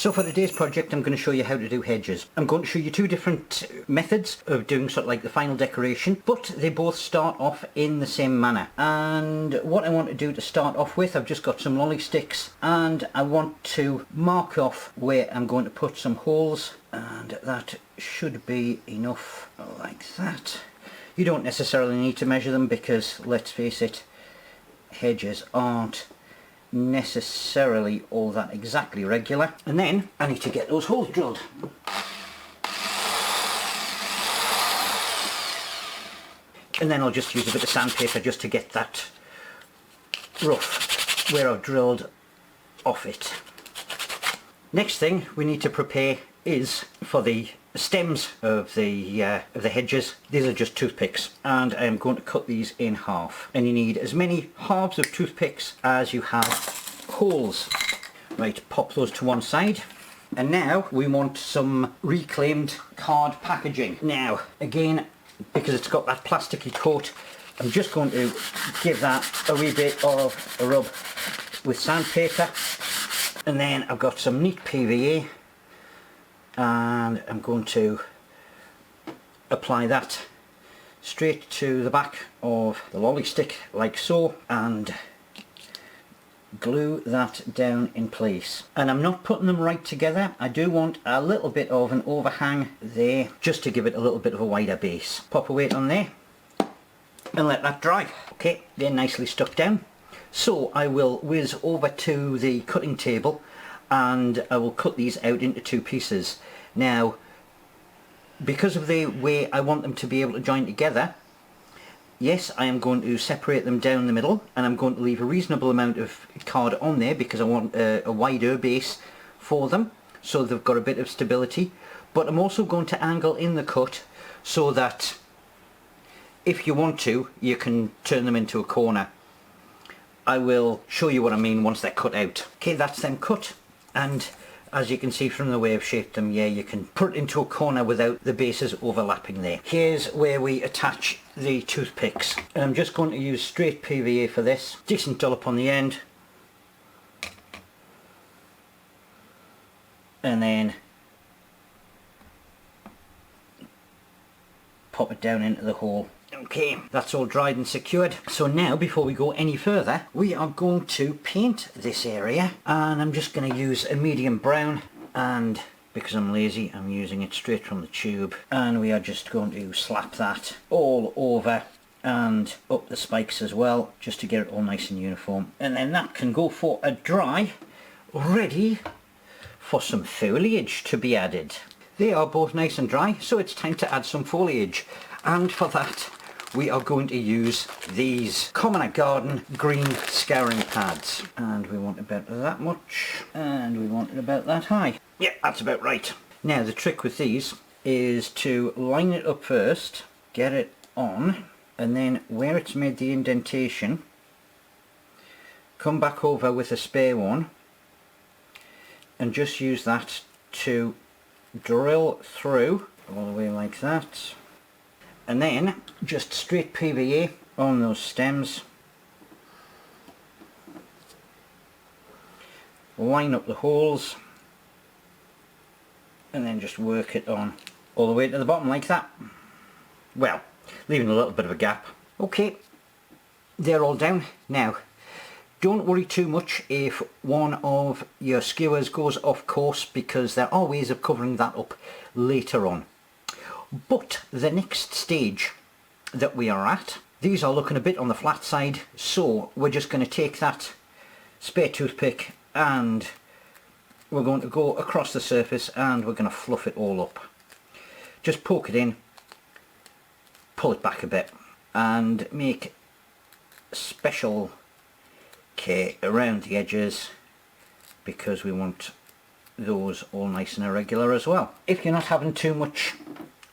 So for today's project I'm going to show you how to do hedges. I'm going to show you two different methods of doing sort of like the final decoration, but they both start off in the same manner. And what I want to do to start off with, I've just got some lolly sticks and I want to mark off where I'm going to put some holes, and that should be enough like that. You don't necessarily need to measure them because, let's face it, hedges aren't necessarily all that exactly regular. And then I need to get those holes drilled. And then I'll just use a bit of sandpaper just to get that rough where I've drilled off it. Next thing we need to prepare is for the stems of the hedges. These are just toothpicks and I'm going to cut these in half, and you need as many halves of toothpicks as you have holes. Right, pop those to one side, and now we want some reclaimed card packaging. Now again, because it's got that plasticky coat, I'm just going to give that a wee bit of a rub with sandpaper, and then I've got some neat PVA and I'm going to apply that straight to the back of the lolly stick like so, and glue that down in place. And I'm not putting them right together, I do want a little bit of an overhang there just to give it a little bit of a wider base. Pop a weight on there and let that dry. Okay, they're nicely stuck down, so I will whiz over to the cutting table and I will cut these out into two pieces. Now, because of the way I want them to be able to join together, yes, I am going to separate them down the middle, and I'm going to leave a reasonable amount of card on there because I want a wider base for them so they've got a bit of stability. But I'm also going to angle in the cut so that if you want to, you can turn them into a corner. I will show you what I mean once they're cut out. Okay, that's them cut, and as you can see from the way I've shaped them, yeah, you can put it into a corner without the bases overlapping there. Here's where we attach the toothpicks, and I'm just going to use straight PVA for this. Decent dollop on the end, and then pop it down into the hole. Okay, that's all dried and secured. So now, before we go any further, we are going to paint this area, and I'm just going to use a medium brown, and because I'm lazy I'm using it straight from the tube, and we are just going to slap that all over and up the spikes as well, just to get it all nice and uniform. And then that can go for a dry, ready for some foliage to be added. They are both nice and dry, so it's time to add some foliage, and for that we are going to use these Commoner Garden green scouring pads, and we want about that much, and we want it about that high. Yeah, that's about right. Now the trick with these is to line it up first, get it on, and then where it's made the indentation, come back over with a spare one and just use that to drill through all the way like that. And then just straight PVA on those stems, line up the holes, and then just work it on all the way to the bottom like that. Well, leaving a little bit of a gap. Okay, they're all down. Now, don't worry too much if one of your skewers goes off course, because there are ways of covering that up later on. But the next stage that we are at, these are looking a bit on the flat side, so we're just going to take that spare toothpick and we're going to go across the surface and we're going to fluff it all up. Just poke it in, pull it back a bit, and make special care around the edges because we want those all nice and irregular as well. If you're not having too much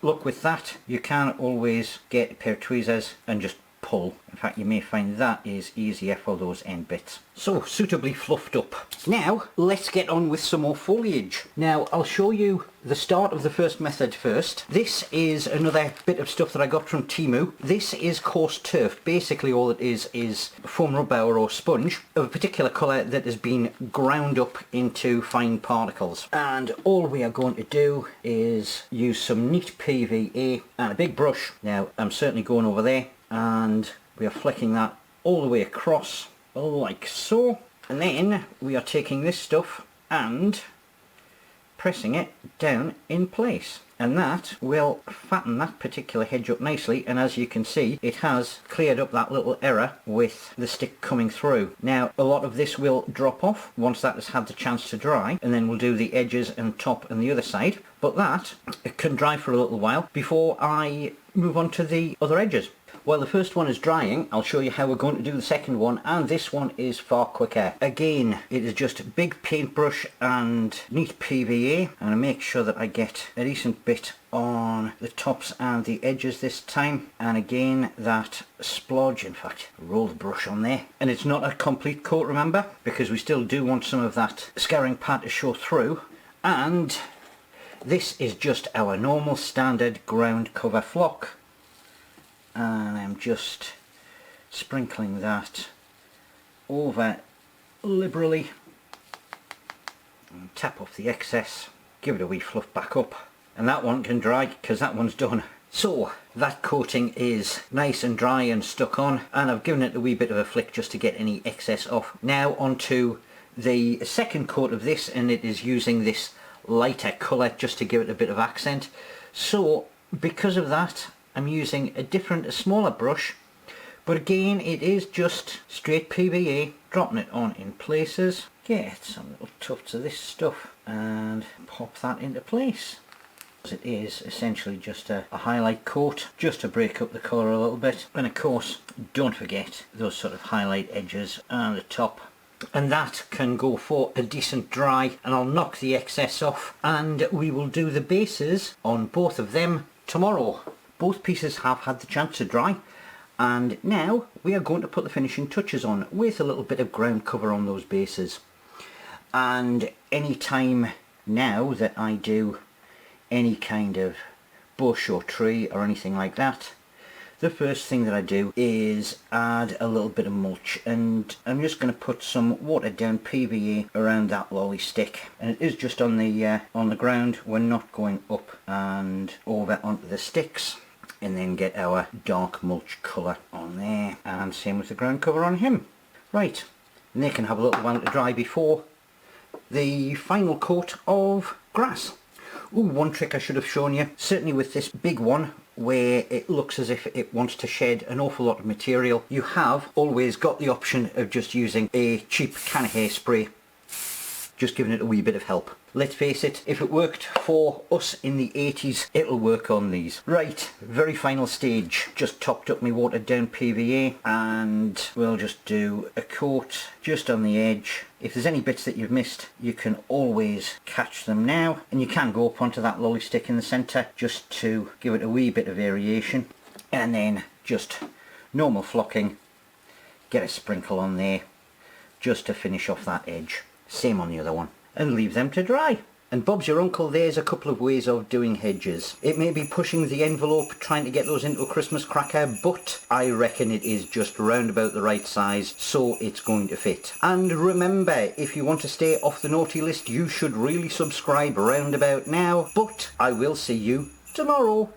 luck with that, you can always get a pair of tweezers and just pull. In fact, you may find that is easier for those end bits. So, suitably fluffed up. Now, let's get on with some more foliage. Now, I'll show you the start of the first method first. This is another bit of stuff that I got from Temu. This is coarse turf. Basically, all it is foam rubber or sponge of a particular colour that has been ground up into fine particles. And all we are going to do is use some neat PVA and a big brush. Now, I'm certainly going over there, and we are flicking that all the way across like so, and then we are taking this stuff and pressing it down in place, and that will fatten that particular hedge up nicely. And as you can see, it has cleared up that little error with the stick coming through. Now, a lot of this will drop off once that has had the chance to dry, and then we'll do the edges and top and the other side, but that it can dry for a little while before I move on to the other edges. While the first one is drying, I'll show you how we're going to do the second one, and this one is far quicker. Again, it is just a big paintbrush and neat PVA, and I make sure that I get a decent bit on the tops and the edges this time. And again, that splodge, in fact, roll the brush on there. And it's not a complete coat, remember, because we still do want some of that scouring pad to show through. And this is just our normal standard ground cover flock. And I'm just sprinkling that over liberally, and tap off the excess, give it a wee fluff back up, and that one can dry because that one's done. So that coating is nice and dry and stuck on, and I've given it a wee bit of a flick just to get any excess off. Now onto the second coat of this, and it is using this lighter colour just to give it a bit of accent. So because of that, I'm using a smaller brush, but again it is just straight PVA, dropping it on in places, get some little tufts of this stuff and pop that into place. It is essentially just a highlight coat, just to break up the colour a little bit. And of course, don't forget those sort of highlight edges and the top. And that can go for a decent dry, and I'll knock the excess off, and we will do the bases on both of them tomorrow. Both pieces have had the chance to dry, and now we are going to put the finishing touches on with a little bit of ground cover on those bases. And any time now that I do any kind of bush or tree or anything like that, the first thing that I do is add a little bit of mulch, and I'm just going to put some watered down PVA around that lolly stick, and it is just on the ground. We're not going up and over onto the sticks. And then get our dark mulch colour on there, and same with the ground cover on him. Right, and they can have a little while to dry before the final coat of grass. Ooh, one trick I should have shown you, certainly with this big one where it looks as if it wants to shed an awful lot of material, you have always got the option of just using a cheap can of hairspray, just giving it a wee bit of help. Let's face it, if it worked for us in the 80s, it'll work on these. Right, very final stage. Just topped up my watered down PVA, and we'll just do a coat just on the edge. If there's any bits that you've missed, you can always catch them now, and you can go up onto that lolly stick in the centre just to give it a wee bit of variation. And then just normal flocking, get a sprinkle on there just to finish off that edge. Same on the other one, and leave them to dry. And Bob's your uncle, there's a couple of ways of doing hedges. It may be pushing the envelope, trying to get those into a Christmas cracker, but I reckon it is just round about the right size, so it's going to fit. And remember, if you want to stay off the naughty list, you should really subscribe round about now, but I will see you tomorrow.